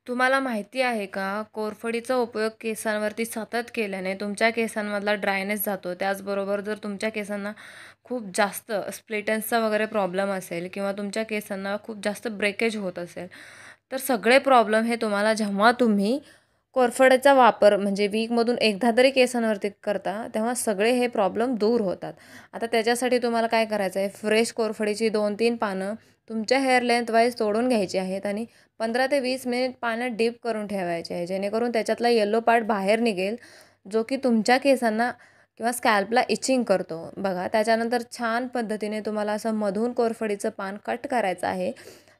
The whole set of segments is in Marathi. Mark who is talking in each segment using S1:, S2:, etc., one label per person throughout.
S1: तुम्हाला माहिती आहे का, कोरफडीचा उपयोग केसांवरती सतत केल्याने तुमच्या केसांमधला ड्रायनेस जातो. त्याचबरोबर जर तुमच्या केसांना खूप जास्त स्प्लिट एंड्सचा वगैरे प्रॉब्लेम असेल किंवा तुमच्या केसांना खूप जास्त ब्रेकेज होत असेल, तर सगळे प्रॉब्लेम हे तुम्हाला जेव्हा तुम्ही कोरफडीचा वापर म्हणजे वीकमधून एकदा तरी केसांवरती करता, तेव्हा सगळे हे प्रॉब्लेम दूर होतात. आता त्याच्यासाठी तुम्हाला काय करायचं आहे, फ्रेश कोरफडीची 2-3 पानं तुमच्या हेअर लेंथ वाईज तोडून घ्यायची आहेत आणि 15 ते 20 मिनिट पाण्यात डीप करून ठेवायचे आहे. जेणेकरून त्याच्यातला येलो पार्ट बाहेर निघेल, जो की तुमच्या केसांना किंवा स्कॅल्पला इचिंग करतो. बघा, त्याच्यानंतर छान पद्धतीने तुम्हाला असं मधून कोरफडीचं पान कट करायचं आहे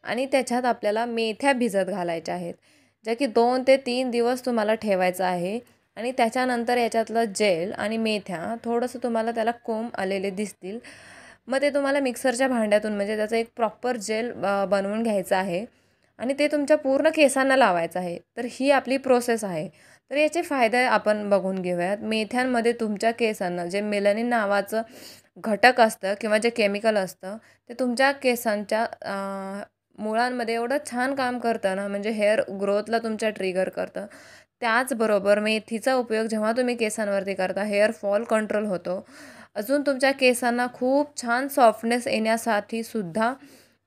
S1: आणि त्याच्यात आपल्याला मेथ्या भिजत घालायच्या आहेत, ज्या की 2 ते 3 दिवस तुम्हाला ठेवायचं आहे. आणि त्याच्यानंतर याच्यातलं जेल आणि मेथ्या थोडंसं तुम्हाला त्याला कोंब आलेले दिसतील. मग ते तुम्हाला मिक्सरच्या भांड्यातून म्हणजे त्याचं एक प्रॉपर जेल बनवून घ्यायचं आहे आणि ते तुमच्या पूर्ण केसांना लावायचं आहे. तर ही आपली प्रोसेस आहे. तर याचे फायदे आपण बघून घेऊयात. मेथ्यांमध्ये तुमच्या केसांना जे मेलॅनिन नावाचं घटक असतं किंवा जे केमिकल असतं, ते तुमच्या केसांच्या मुळांमध्ये एवढं छान काम करतं ना, म्हणजे हेअर ग्रोथला तुमच्या ट्रिगर करतं. त्याचबरोबर मेथीचा उपयोग जेव्हा तुम्ही केसांवरती करता, हेअर फॉल कंट्रोल होतो. अजून तुमच्या केसांना खूप छान सॉफ्टनेस येण्यासाठी सुद्धा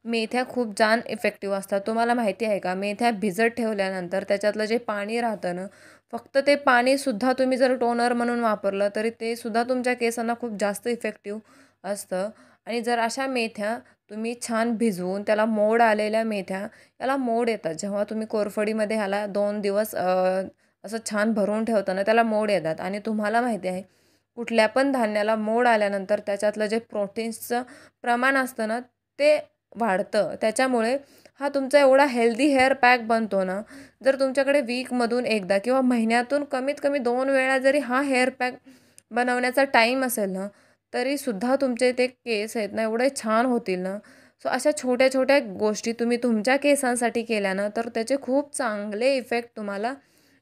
S1: मेथ्या खूप छान इफेक्टिव्ह असतात. तुम्हाला माहिती आहे का, मेथ्या भिजत ठेवल्यानंतर त्याच्यातलं जे पाणी राहतं ना, फक्त ते पाणीसुद्धा तुम्ही जर टोनर म्हणून वापरलं, तरी ते सुद्धा तुमच्या केसांना खूप जास्त इफेक्टिव्ह असतं. आणि जर अशा मेथ्या तुम्ही छान भिजवून त्याला मोड आलेल्या मेथ्या, याला मोड येतात. जेव्हा तुम्ही कोरफडीमध्ये ह्याला 2 दिवस असं छान भरून ठेवताना त्याला मोड येतात. आणि तुम्हाला माहिती आहे, कुठल्या पण धान्याला मोड आल्यानंतर त्याच्यातलं जे प्रोटीन्सचं प्रमाण असतं ना, ते वाढतं. त्याच्यामुळे हा तुमचा एवढा हेल्दी हेअर पॅक बनतो ना, जर तुमच्याकडे वीकमधून एकदा किंवा महिन्यातून कमीत कमी 2 वेळा जरी हा हेअर पॅक बनवण्याचा टाईम असेल ना, तरीसुद्धा तुमचे ते केस आहेत ना, एवढे छान होतील ना. सो अशा छोट्या-छोट्या गोष्टी तुम्ही तुमच्या केसांसाठी केल्या ना, तर त्याचे खूप चांगले इफेक्ट तुम्हाला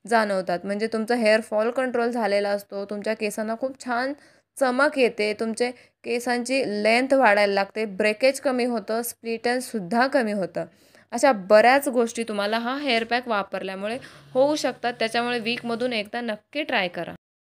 S1: जाणवतात. म्हणजे तुमचा हेअर फॉल कंट्रोल झालेला असतो. तुमच्या केसांना खूप छान चमक येते. तुमचे केसांची लेंथ वाढायला लागते. ब्रेकेज कमी होतं. स्प्लिट एंड्ससुद्धा कमी होतं. अशा बऱ्याच गोष्टी तुम्हाला हा हेअर पॅक वापरल्यामुळे होऊ शकतात. त्याच्यामुळे वीकमधून एकदा नक्की ट्राय करा.